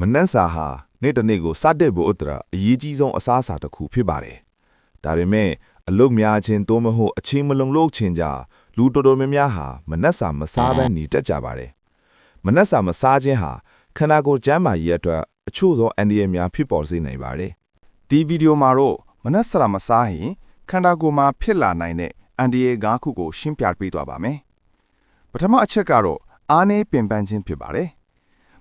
မနက်စာဟာနေ့တစ်နေ့ကိုစတဲ့ဖို့အတွက်အရေးကြီးဆုံးအစားအစာတစ်ခုဖြစ်ပါတယ်။ဒါပေမဲ့အလုပ်များခြင်းသို့မဟုတ်အချိန်မလုံလောက်ခြင်းကြောင့်လူတော်တော်များများဟာမနက်စာမစားဘဲနေတတ်ကြပါတယ်။မနက်စာမစားခြင်းဟာခန္ဓာကိုယ်ကျန်းမာရေးအတွက်အချို့သောအန္တရာယ်များဖြစ်ပေါ်စေနိုင်ပါတယ်။ ဒီဗီဒီယိုမှာတော့မနက်စာမစားရင်ခန္ဓာကိုယ်မှာဖြစ်လာနိုင်တဲ့အန္တရာယ်၅ခုကိုရှင်းပြပေးသွားပါမယ်။ပထမအချက်ကတော့အားနည်းပင်ပန်းခြင်းဖြစ်ပါတယ်။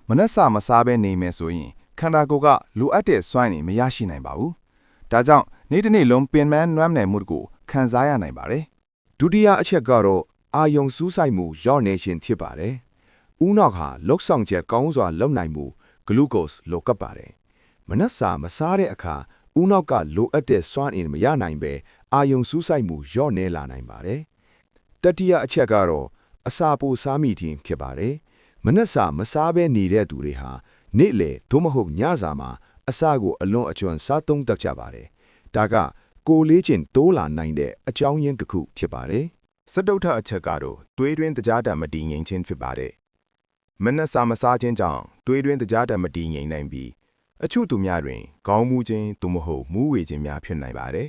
မနက်စာမစားဘဲနေမယ်ဆိုရင်ခန္ဓာကိုယ်ကလိုအပ်တဲ့စွမ်းရည်မရရှိနိုင်ပါဘူး။ဒါကြောင့်နေ့တစ်နေ့လုံးပင်ပန်းနွမ်းနယ်မှုကိုခံစားရနိုင်ပါတယ်။ ဒုတိယအချက်ကတော့အာယုံစူးစိုက်မှုရော့နေခြင်းဖြစ်ပါတယ်။ဦးနှောက်ဟာလှုပ်ဆောင်ချက်ကောင်းစွာလုပ်နိုင်မှုဂလူကို့စ်လိုကပ်ပါတယ်။မနက်စာမစားတဲ့အခါဦးနှောက်ကလိုအပ်တဲ့စွမ်းအင်မရနိုင်ပဲအာယုံစူးစိုက်မှုရော့နေလာနိုင်ပါတယ်။တတိယအချက်ကတော့အစာပိုစားမိခြင်းဖြစ်ပါတယ်။မနက်စာမစားဘဲနေတဲ့သူတွေဟာနေ့လေသို့မဟုတ်ညစာမှာအစာကိုအလွန်အကျွံစားသုံးတတ်ကြပါတယ်။ဒါကကိုယ်လေးချင်းတိုးလာနိုင်တဲ့အကြောင်းရင်းတစ်ခုဖြစ်ပါတယ်။ စတုထအချက်ကတော့သွေးတွင်းတကြားတံမတည်ငြိမ်ခြင်းဖြစ်ပါတယ်။မနက်စာမစားခြင်းကြောင့်သွေးတွင်းတကြားတံမတည်ငြိမ်နိုင်ပြီးအချို့သူများတွင်ခေါင်းမူးခြင်းသို့မဟုတ်မူးဝေခြင်းများဖြစ်နိုင်ပါတယ်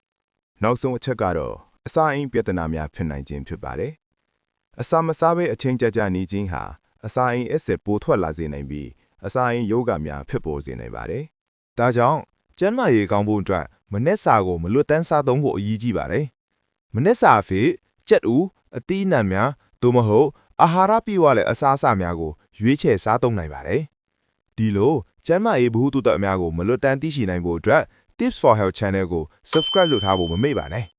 ။နောက်ဆုံးအချက်ကတော့အစာအိမ်ပြဿနာများဖြစ်နိုင်ခြင်းဖြစ်ပါတယ်။အစာမစားဘဲအချိန်ကြာနေခြင်းဟာအစာအိမ်အက်ဆစ်ပိုထွက်လာစေနိုင်ပြီးအစာအိမ်ယောဂများဖြစ်ပေါ်စေနိုင်ပါတယ်။ ဒါကြောင့်ကျန်းမာရေးကောင်းဖို့အတွက်မနက်စာကိုမလွတ်တမ်းစားသုံးဖို့အရေးကြီးပါတယ်။မနက်စာအဖြစ်ကြက်ဥအသီးအနှံများသို့မဟုတ်အာဟာရပြည့်ဝတဲ့အစားအစာများကိုရွေးချယ်စားသုံးနိုင်ပါတယ်။ဒီလိုကျန်းမာရေးဗဟုသုတအများကိုမလွတ်တမ်းသိရှိနိုင်ဖို့အတွက် Tips for Health Channel ကို Subscribe လုပ်ထားဖို့မမေ့ပါနဲ့။